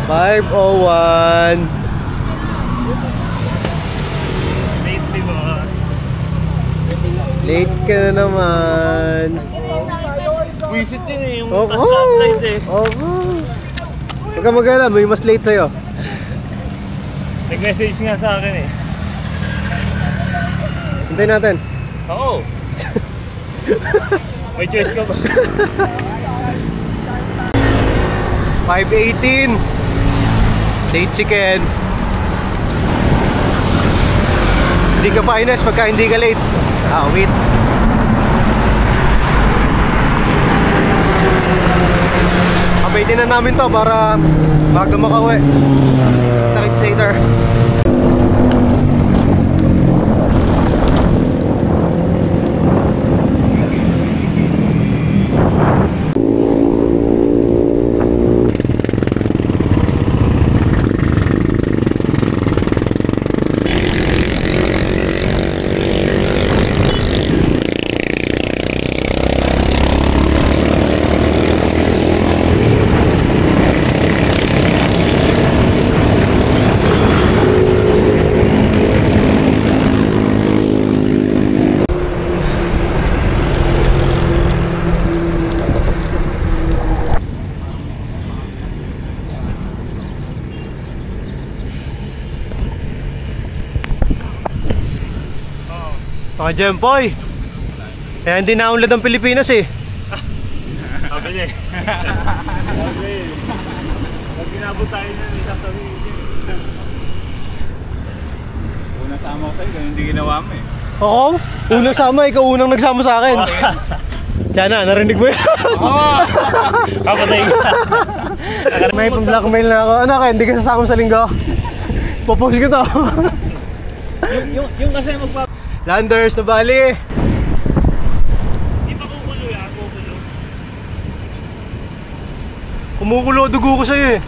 5:01. Late si boss. Late ka na naman. Visit yun eh, yung update eh. Huwag ka mag-alala, may mas late sa'yo. Nag-message nga sa akin eh. Hintayin natin. Oo. May choice ka ba? 5:18. Late si Ken. Hindi ka finest pagka hindi ka late. Wait. Abaytin na namin to para bago makauwi. Nakits later. Mga Jempoy, kaya hindi naunlad ang Pilipinas eh. Sabi niya eh. Sabi eh. Pag ginabot tayo na sasabihin niya. Unang sama ko sa'yo, ganun hindi ginawa mo eh. Oo, unang sama, ikaw unang nagsama sa akin. Tiyan narinig mo yun? Oo! Kapatay ka. May pang-blackmail na ako. Ano ka, hindi ka sasama sa linggo? Popost ko to. Yung kasi Landers na bali. Di pa kumukulo yan, kumukulo. Kumukulo dugo ko sa'yo eh.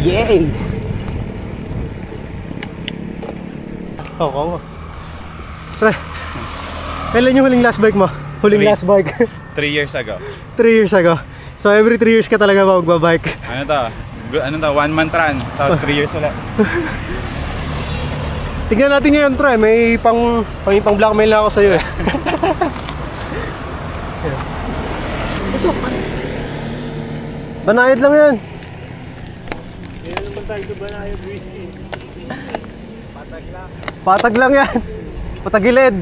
Yay! Oo. Pre, kailan yung huling last bike mo? Huling last bike? 3 years ago. 3 years ago. So every 3 years ka talaga magbabike? Ano to? 1 month run, tapos 3 years ulit. Tignan natin ngayon, Tre. May pang blackmail na ako sa'yo eh. Ito. Banayad lang yan. Hindi naman tayo sa banayad whiskey. Patag lang. Patag lang yan. Patagilid.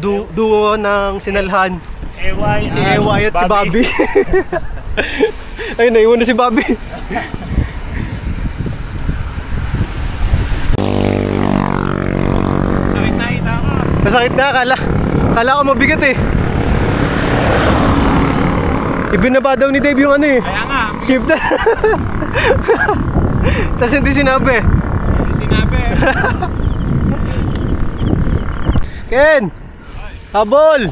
Duo ng sinalhan. Si EY at si Bobby. Ayun, naiwan na si Bobby. Sakit na kita ko. Masakit na, kala ko mabigat eh. Ibinaba daw ni Dave yung ano eh. Kaya nga. Shift na. Tapos hindi sinabi. Hindi sinabi. Ken! Habol!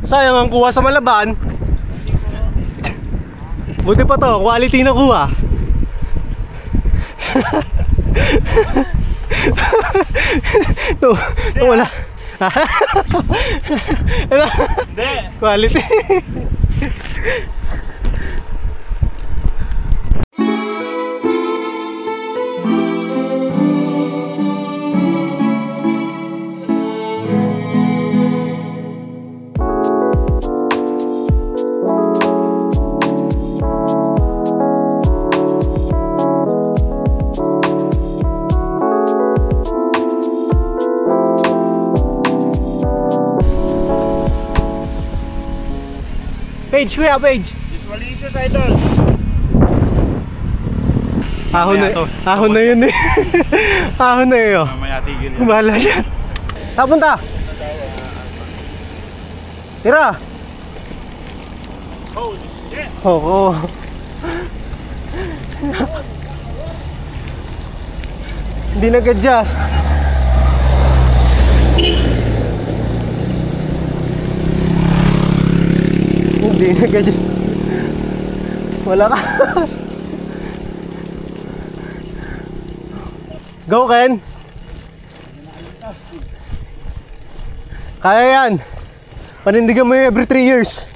Sayang ang kuha sa Malaban. Buti pa to, quality na kuha. Wala. Hindi. Quality. Page, kuya, page. Usually issues, idol. Ahon na yun eh. Ahon na yun. Mamaya tigil yan. Bahala siya. Saan punta? Tira. Holy shit. Oo. Hindi nag-adjust. Hindi nag-adjust. Wala ka. Go, Ken. Kaya yan. Panindigan mo yung every 3 years.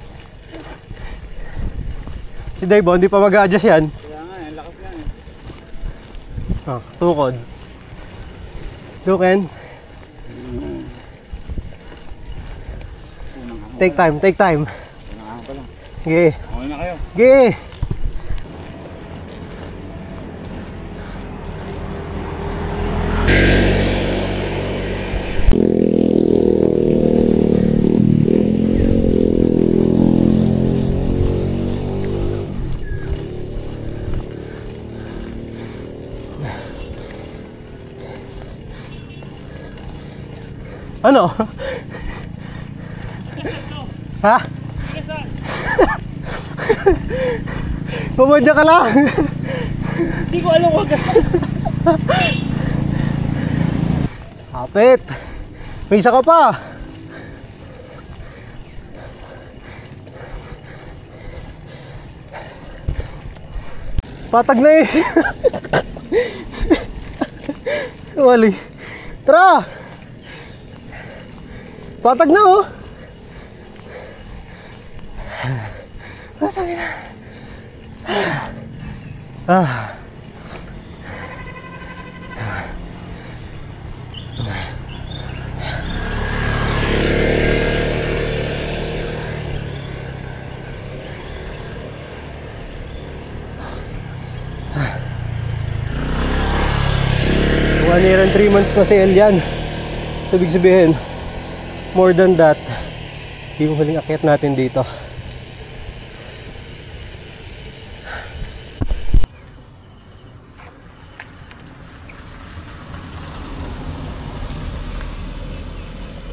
Si Dave, hindi pa mag-adjust yan. Kaya nga, ang lakas nga eh. Oh, tukod. Go, Ken. Take time, take time. Kailangan pa lang. Sige. Okay na kayo. Sige. Ano? Ha? Pumadya ka lang. Hindi ko alam wag. Kapit. May isa ka pa. Patag na eh. Wali. Tara. Patag na oh. Patag na. Ah. One year and 3 months na si Elian. Ibig sabihin, more than that, yung huling akyat natin dito.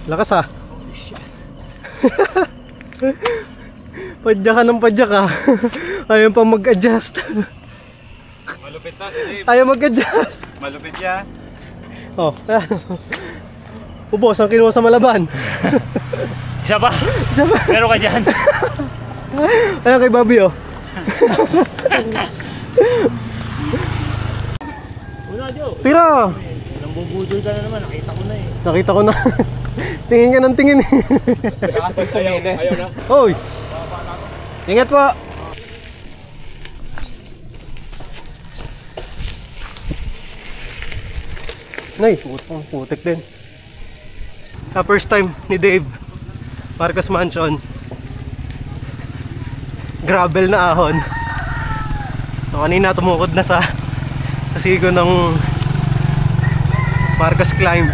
Lakas ha. Holy shit. Padya ka ng padya ka. Ayaw pa mag-adjust. Malupit na si Dave. Ayaw mag-adjust. Malupit yan. Oh, ubos ang kinuha sa Malaban. Isa pa? Isa pa. Meron ka dyan. Ayan kay Bobby oh. Una, Joe. Tira! Nambubudol ka na naman. Nakita ko na eh. Nakita ko na. Tingin ka ng tingin eh. Ayaw na. Hoy! Ingat po! Nay, putik din. First time ni Dave, Marcos Mansion. Gravel na ahon. So kanina tumukod na sa sigo ng Marcos Climb.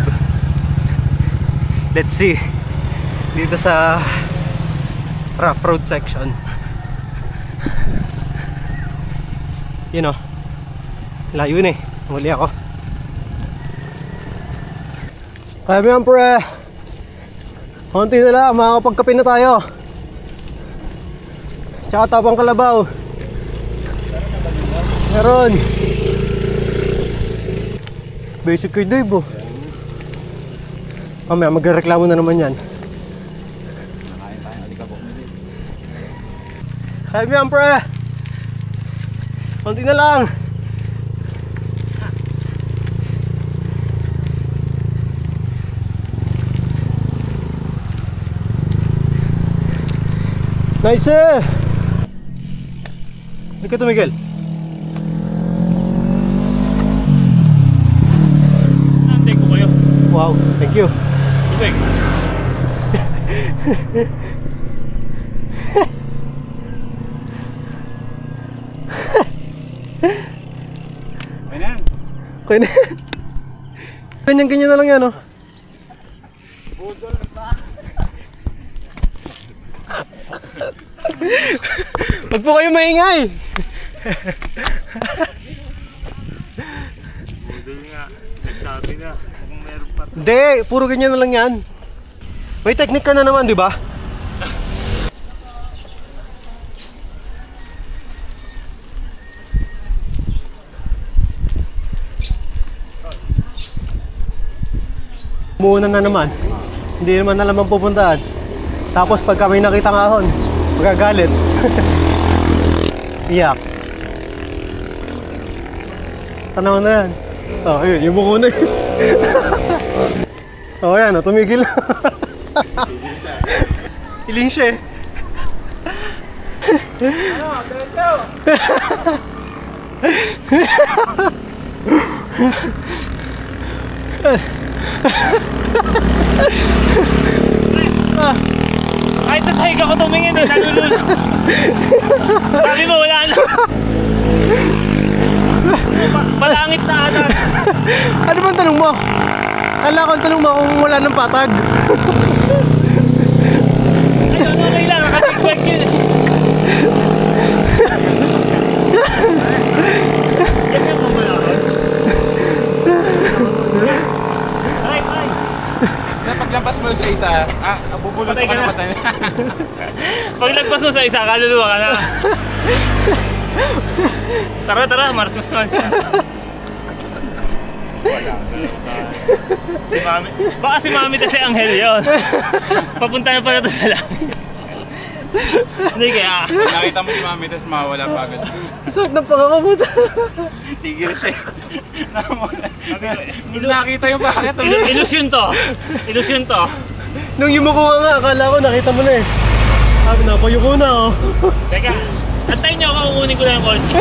Let's see dito sa rough road section. You know, layo na eh. Huli ako. Kaya mo yan pre. Konti na lang, makakapagkape na tayo. Tsaka tapang kalabaw. Meron. Basic kay Dave oh. Mamaya magreklamo na naman yan. Nakain tayo, alikabok na Dave. Kaya mo yan pre. Konti na lang. Nice eh! Hindi ka tumigil. Nantay ko kayo. Wow, thank you. Tubig. Okay na yan. Okay na. Ganyan-ganyan na lang yan oh. Budol na. Wag po kayo maingay. Model nga. Nagsabi na. Kung meron pa. Hindi, puro ganyan na lang yan. May technique ka na naman, di ba? Umuunan na naman. Hindi naman alam ang pupuntahan. Tapos pagka may nakita ng ahon, magagalit. Iyak. Tanaw na yan. Oh, ayun, yung mukha na yun. Oh, yan, oh, tumigil na. Hiling siya eh. Ano? Diretso! Kahit sa sahig ako tumingin eh, nalulun. Sabi mo wala na. Palangit na ata. Ano bang tanong mo? Kala ko ang tanong mo kung wala ng patag. Ayun, okay lang, nakatigwag yun eh. Yan yung mamalakot. Ay, ay. Paglampas mo sa isa, bubulos Patay ka ka na na. patay. Pag lagpas mo sa isa, kaluluwa ka na. Tara, tara, Marcos naman siya. Wala. Si Mami. Baka si Mami kasi anghel yun. Papunta na pala ito sa langit. Hindi kaya. Nakita mo si Mami, tapos mawala pa agad. Sakit na pakakabuta. Tigil siya. Nakita yung bakit. Ilusyon to. Ilusyon to. Nung yumukuha nga, akala ko nakita mo na eh. Sabi na, payuko na oh. Teka, antayin niyo ako, kukunin ko na yung kotse.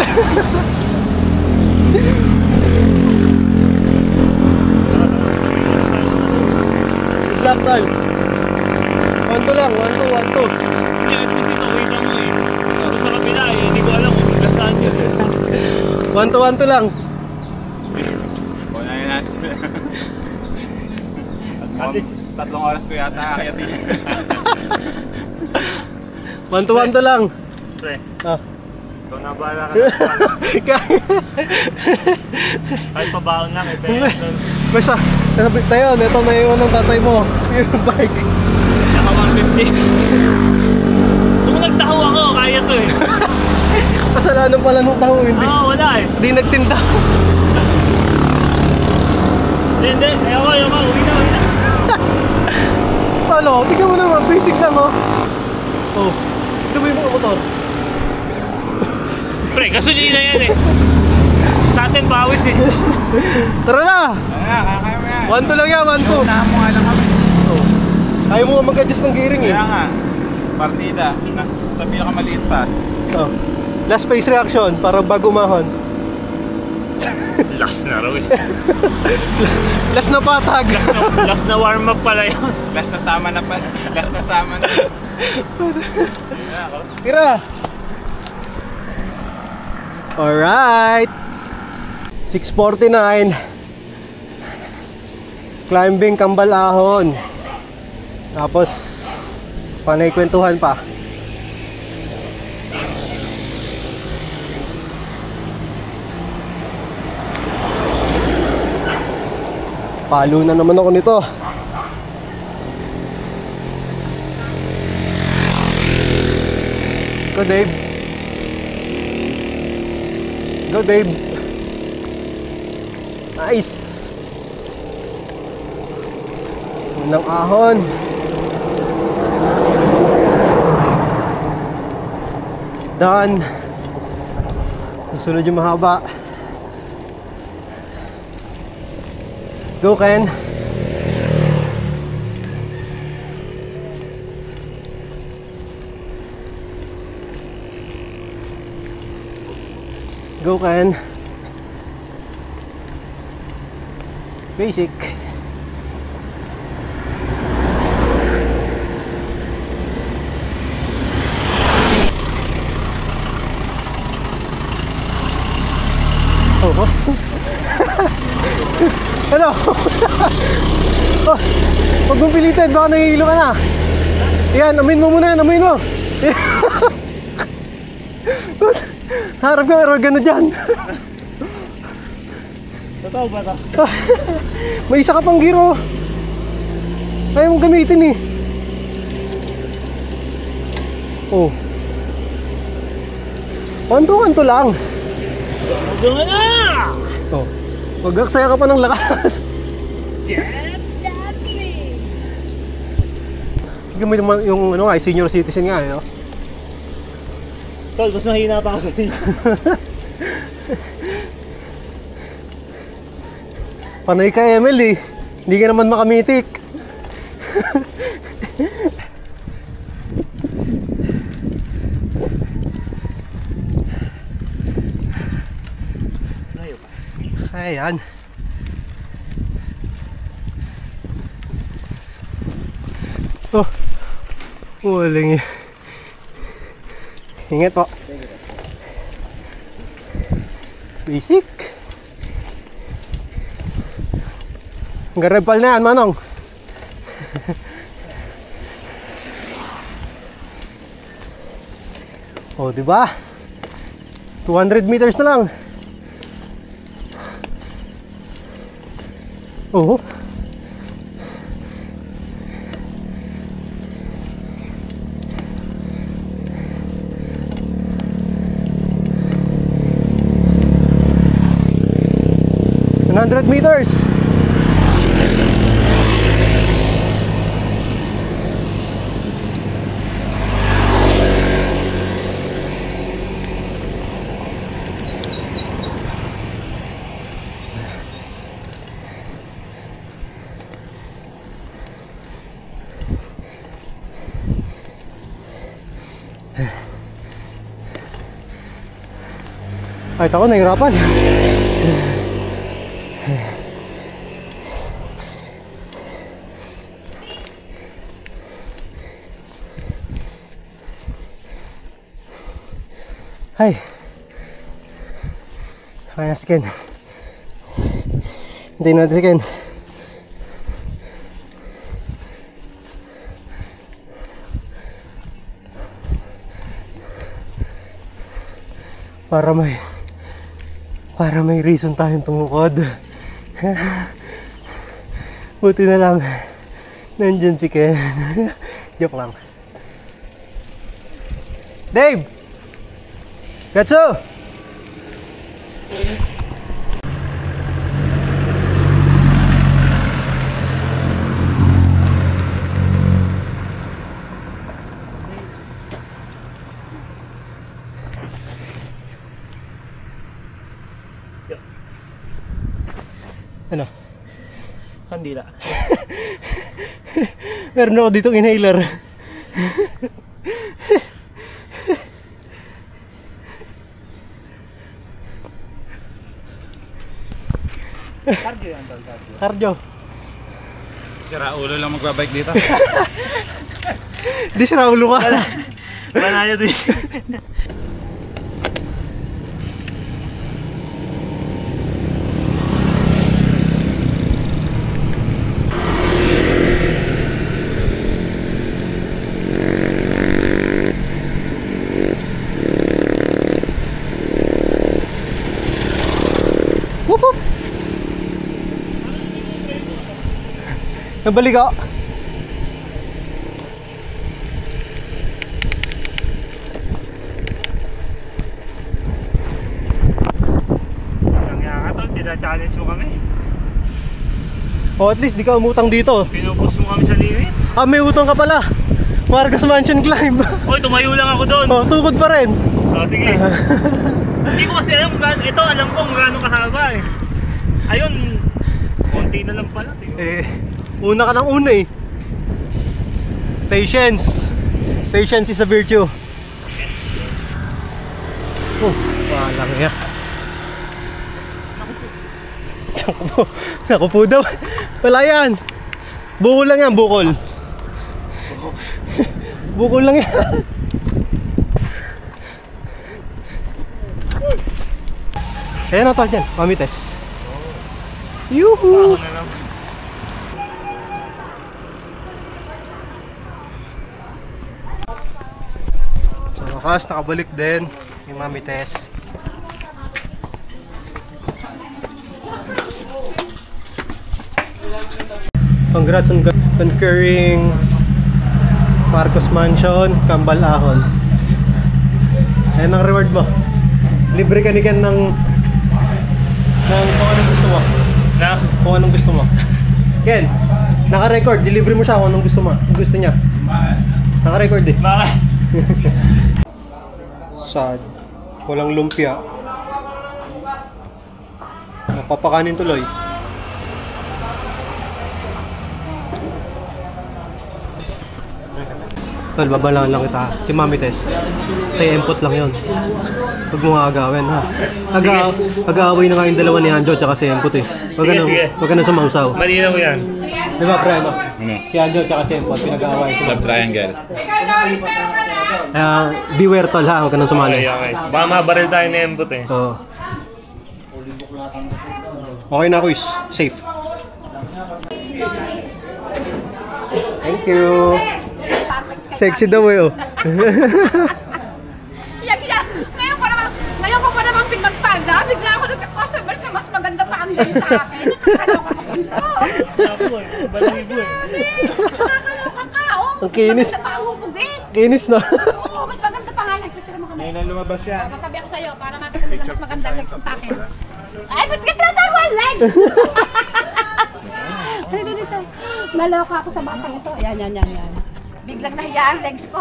Good luck, tol. 1-2 lang, 1-2. Hindi, at least ito, wait mo eh. Ako sa kabila eh, hindi ko alam kung gasaan yun eh. 1-2 lang. Kung na yun na sila. At least, 3 oras ko yata akiyatin. 1-2 lang. pre, Ah. ikaw na bahala ka na. Kahit pabaon lang eh, pero Basta, sabi tayo, ito na iwan ng tatay mo. Yung bike. saka 150. Kung nagtaho ako, kaya to eh. Kasalanan pala nung taho, hindi. Oo, wala eh. Hindi nagtinda. Hindi, ayoko, uwi na. Ano, tignan mo naman, basic lang oh. Oh, ito ba yung mga motor? Pre, gasolina yan eh. Sa atin bawis eh. Tara na! Kaya mo yan. 1-2 lang yan, 1-2. Unahan mo nga lang kami. Oh. Ayaw mo nga mag-adjust ng gearing eh. Kaya nga. Partida. Sa pinakamaliit pa. Oh. Last phase reaction, para bago umahon. Last na raw eh. Last na patag. Last na warm up pala yun. Last na sama na pa. Last na sama na. Tira! Alright! 6:49. Climbing Kambal Ahon. Tapos panay kwentuhan pa. Palo na naman ako nito. Go Dave. Go Dave. Nice. Unang ahon. Done. Susunod yung mahaba. Go Ken. Go Ken. Basic. Oh. Ano? Oh, huwag mong pilitin, baka nahihilo ka na. Yan, amin mo muna yan, amin mo. Harap ka organo dyan. Totoo ba ito? May isa ka pang giro. Ayaw mong gamitin eh. Oh. Kanto-kanto lang. Doon na! Oh. Magaksaya ka pa ng lakas. Sige mo yung ano nga, senior citizen nga eh. Oh. Tol, mas mahina pa ako sa senior. Panay ka ML eh. Hindi ka naman makamitik. Ayan. Oh. Walang yun. Ingat po. Basic. Garepal na yan, Manong. Oh, diba? 200 meters na lang. Oh. $100 meters. Ay, ako nahirapan. Ay. Kaya na si Ken. Hindi natin si Ken. Para may reason tayong tumukod. Buti na lang nandyan si Ken. Joke lang. Dave! Gatsu! Ano? Kandila. Meron ako ditong inhaler. Cardio yan, tol. Cardio. Sira ulo lang magbabike dito. Di sira ulo ka. Manaya din. Whoop whoop. Nabalik ako. Challenge mo kami. O at least di ka umutang dito. Pinupos mo kami sa limit. Ah, may utang ka pala. Marcos Mansion Climb. Oy, tumayo lang ako doon. Oh, tukod pa rin. Oh, sige. Hindi ko kasi alam kung gaano. Ito, alam ko kung gaano kahaba eh. Ayun, konti na lang pala. Una ka ng una eh. Patience. Patience is a virtue. Oh, walang ya. Naku po daw. Wala yan. Bukol lang yan, bukol. Bukol lang yan. Ayan na to dyan, mamites. Yuhu. Ako na lang. Bukas, nakabalik din yung Mami Tess. Congrats on concurring Marcos Mansion, Kambal Ahon. Ayan ang reward mo. Libre ka ni Ken ng kung anong gusto mo. Na? Kung anong gusto mo. Ken, naka-record. Delivery mo siya kung anong gusto mo. Gusto niya. Naka-record eh. Bakit? Sad. Walang lumpia. Napapakanin tuloy. Tol, babalangan lang kita. Si Mami Tess. Tay input lang yun. Huwag mo agawin ha.Ag-aaway na nga yung dalawa ni Anjo tsaka si input eh. Sige. Huwag ka na sumausaw. Malinaw yan. Di ba pre ano? Ano? Si Anjo tsaka si input pinag-aaway. Love triangle. Beware tol ha. Huwag ka nang sumali. Okay. Baka mabaril tayo ni Embut eh. Oo. Okay na quiz. Safe. Thank you. Sexy daw eh oh. Ngayon ko pa naman pinagpanda, bigla ako nagka-customers na mas maganda pa ang day sa akin. Nakakaloka ka po siya. Balahibo eh. Nakakaloka ka, oh. Ang kinis. Maganda pa ang hubog eh. Kinis na. Oo, mas maganda pa nga. Nagpicture mo kami. Ngayon na lumabas yan. Matabi ako sa'yo para makita nila mas maganda legs mo sa akin. Ay, ba't ka tinatawa ang legs? Ay, ganito. Naloka ako sa batang ito. Yan. Biglang nahiya ang legs ko.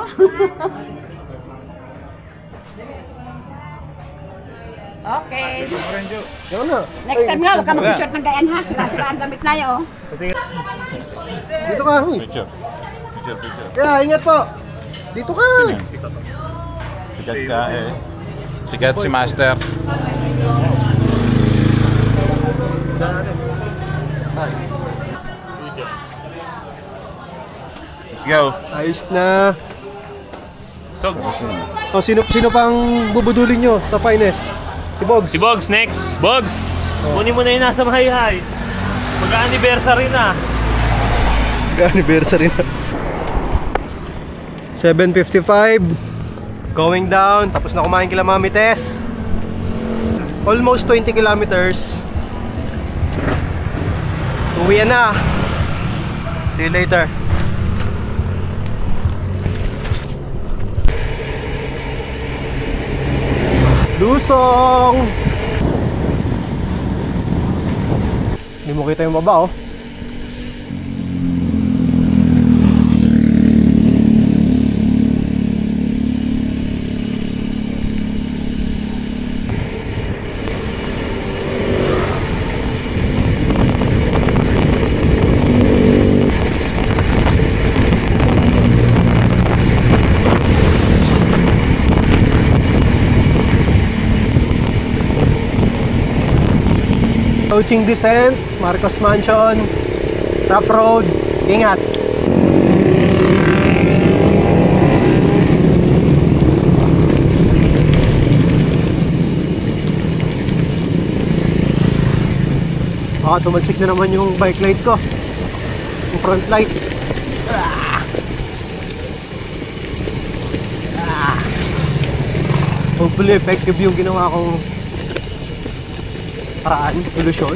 Okay. Yan na. Next time nga, huwag ka mag-short ng gayan ha. Sila ang damit na yun. Dito ka. Huy. Picture. Kaya ingat po. Dito ka. Sikat ka eh. Sikat si Master. Let's go. Ayos na. So, O sino pang bubudulin nyo sa finest? Si Bogs. si Bogs next. Bog! Kunin mo na yung nasa mahay-hay. Mag-anniversary na. Anniversary na. 7:55. Going down. Tapos na kumain kila Mami Tess. Almost 20 kilometers. Uwian na. See you later. Lusong! Hindi mo kita yung baba oh. Approaching descent, Marcos Mansion, rough road, ingat. Baka tumagsik na naman yung bike light ko, yung front light. Hopefully effective yung ginawa kong paraan, solusyon.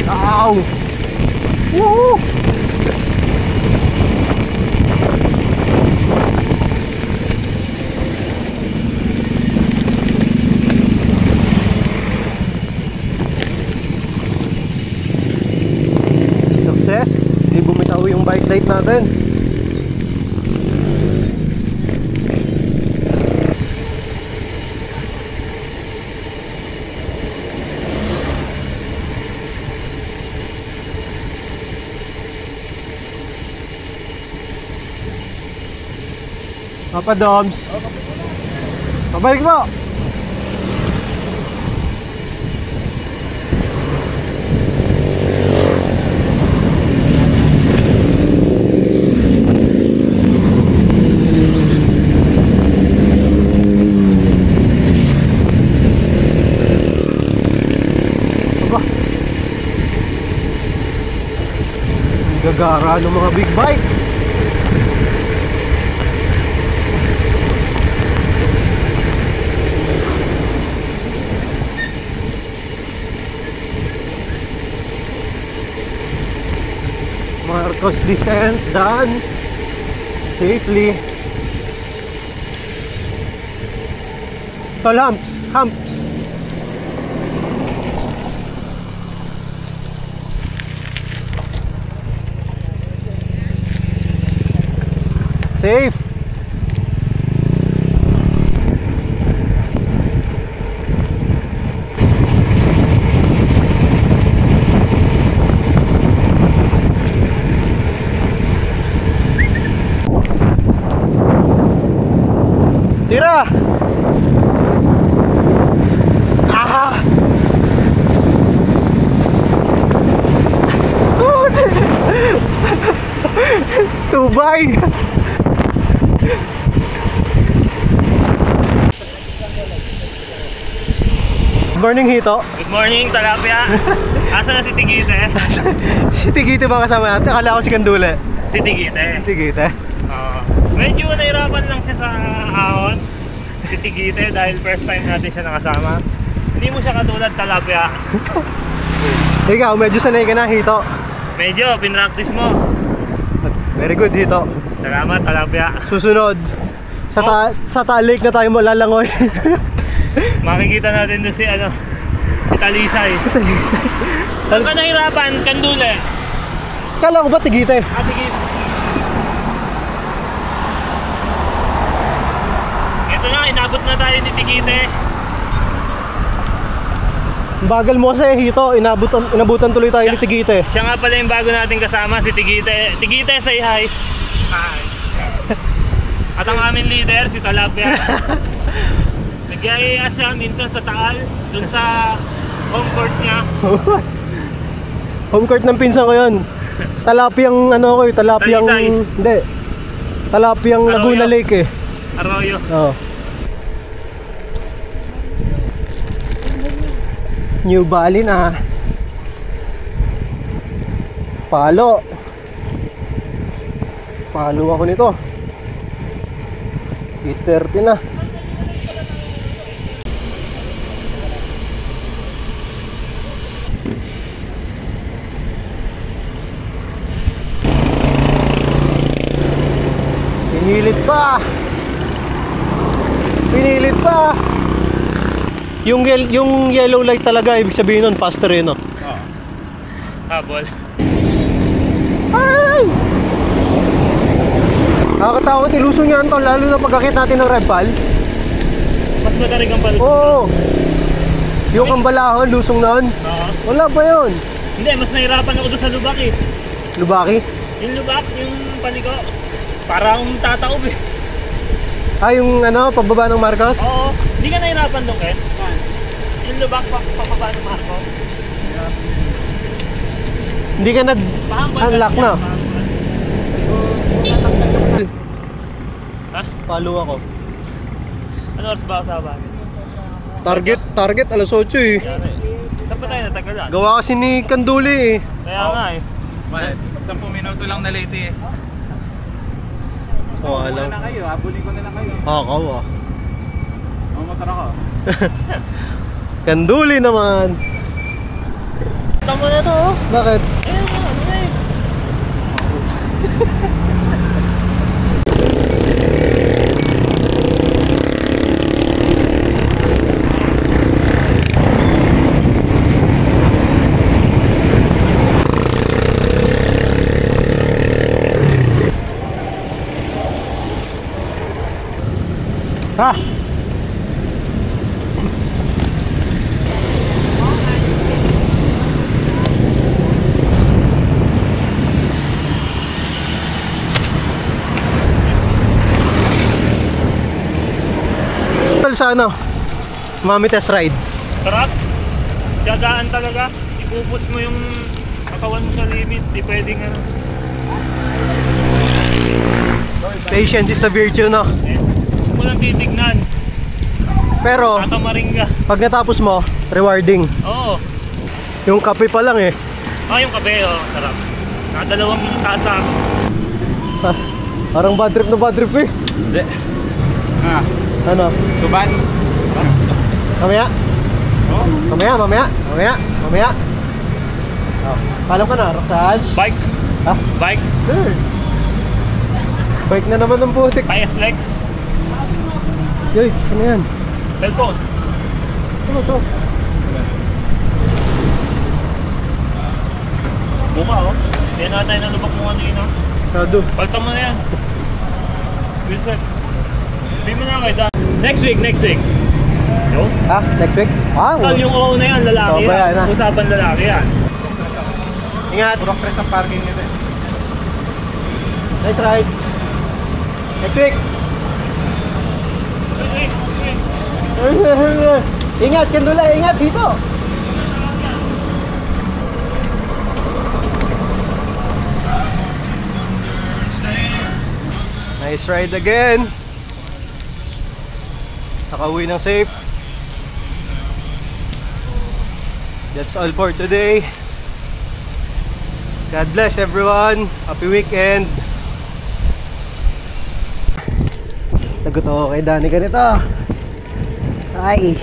Ow! Woo! Success! Hindi bumitaw yung bike light natin. Papa Doms. Pabalik mo. Aba. Ang gagara ng mga big bike. Marcos descent done safely. Tol, humps. Safe. Tira! Ah! Tubay! Good morning, Hito. Good morning, Talapia. Asa na si Tigite? Si Tigite ba kasama natin? Akala ko si Kandule. Si Tigite. Tigite? Oo. Medyo nahirapan lang siya sa ahon. Si Tigite dahil first time natin siya nakasama. Hindi mo siya katulad Talapia. Ikaw, medyo sanay ka na, Hito. Medyo, pinractice mo. Very good, Hito. Salamat, Talapia. Susunod, sa Lake na tayo malalangoy. Makikita natin doon si Talisay. Saan ka nahirapan, Kandule? Kala ko ba Tigite? Tigite. Ito na, inabot na tayo ni Tigite. Bagal mo kasi, Hito. Inabutan tuloy tayo ni Tigite. Siya nga pala yung bago nating kasama, si Tigite. Tigite, say hi. Hi. At ang aming leader, si Talapia. Nagyayaya siya minsan sa Taal, dun sa home court niya. Home court ng pinsan ko yun. Talapiang talapiang... Talisay. Hindi. Talapiang Arroyo. Laguna Lake eh. Arroyo. Oo. New Bali na. Palo. Palo ako nito. 8:30 na. Pinilit pa. Yung yellow light talaga, ibig sabihin nun, faster yun, no? Oo. Habol. Ay! Nakakatakot ilusong yan, tol, lalo na pagkakit natin ng Rebal. Mas madaling ang palusong. Oo. Yung kambalahon, lusong nun. Oo. Wala pa yun. Hindi, mas nahirapan ako doon sa lubak eh. Lubaki? Yung lubak, yung paliko, parang tataob eh. Ah, yung pababa ng Marcos? Oo. Hindi ka nahirapan doon, Ken? Yung lubak, pababa ng Marco. Hindi ka nag-unlock na? Ha? Palo ako. Ano oras ba ako sa bagay? Target alas 8 eh. Saan pa tayo natagalan? Gawa kasi ni Kanduli eh. Kaya nga eh. 10 minuto lang na late eh. Oo, alam. na kayo, habulin ko na lang kayo. Hakaw ah. Mamotor ako. Kanduli naman. Tama na to oh. Bakit? Ayun mo, ano na eh. Ha? Sa Mami test ride. Sarap. Tiyagaan talaga. Ipupus mo yung katawan mo sa limit. Di pwedeng Patience is a virtue, no? Yes. Huwag mo lang titignan. Pero Tatamaring ka. pag natapos mo, rewarding. Oo. Yung kape pa lang eh. Yung kape, sarap. Nakadalawang tasa. Ah, parang bad trip na bad trip eh. Hindi. Ah, Ano? 2 bats? Mamaya? Oh? Mamaya. Oh. Palam ka na, Roxanne? Bike. Ha? Bike? Sure. Bike na naman ng putik. PSLEX? Yoy, saan yan? Cellphone? Ano to? Bunga oh. Kaya na tayo nalubak mo ano yun oh. Sado. Palta mo na yan. Will sweat. Hindi mo na kay Dan. Next week. Yo? Ha? Next week? Ah, Tol, yung oo na yan, lalaki Oo ba yan, yan. ha? Usapan lalaki yan. Ingat. Puro stress ang parking nito eh. Nice ride. Next week. Ingat, Kandula, ingat dito. Nice ride again. Nakauwi ng safe. That's all for today. God bless everyone. Happy weekend. Tagot ako kay Danny ganito. Ay.